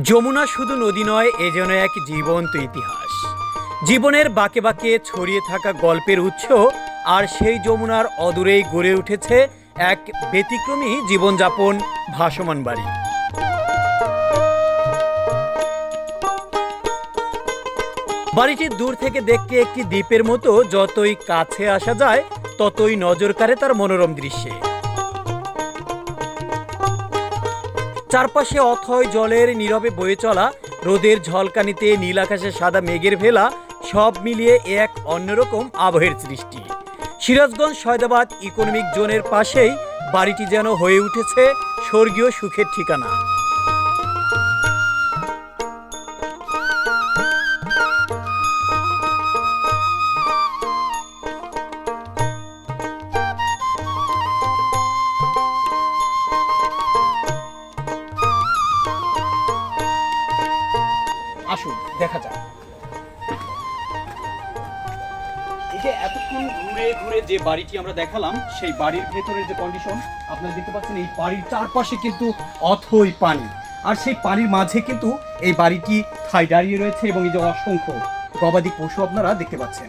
যমুনা শুধু নদী নয়, এ যেন এক জীবন্ত ইতিহাস। জীবনের বাঁকে বাঁকে ছড়িয়ে থাকা গল্পের উৎস। আর সেই যমুনার অদূরেই গড়ে উঠেছে এক ব্যতিক্রমী জীবনযাপন, ভাসমান বাড়ি। বাড়িটি দূর থেকে দেখতে একটি দ্বীপের মতো, যতই কাছে আসা যায় ততই নজর কাড়ে তার মনোরম দৃশ্যে। চারপাশে অথই জলের নীরবে বয়ে চলা, রোদের ঝলকানিতে নীল আকাশে সাদা মেঘের ভেলা, সব মিলিয়ে এক অন্যরকম আবহের সৃষ্টি। সিরাজগঞ্জ সয়দাবাদ ইকোনমিক জোনের পাশেই বাড়িটি যেন হয়ে উঠেছে স্বর্গীয় সুখের ঠিকানা। আসুন দেখা যাক। এই যে এতক্ষণ ঘুরে ঘুরে যে বাড়িটি আমরা দেখালাম, সেই বাড়ির ভেতরের যে কন্ডিশন আপনারা দেখতে পাচ্ছেন, এই বাড়ির চারপাশে কিন্তু অথই পানি, আর সেই পানির মাঝে কিন্তু এই বাড়িটি ঠায় দাঁড়িয়ে রয়েছে এবং এই যে অসংখ্য গবাদি পশু আপনারা দেখতে পাচ্ছেন।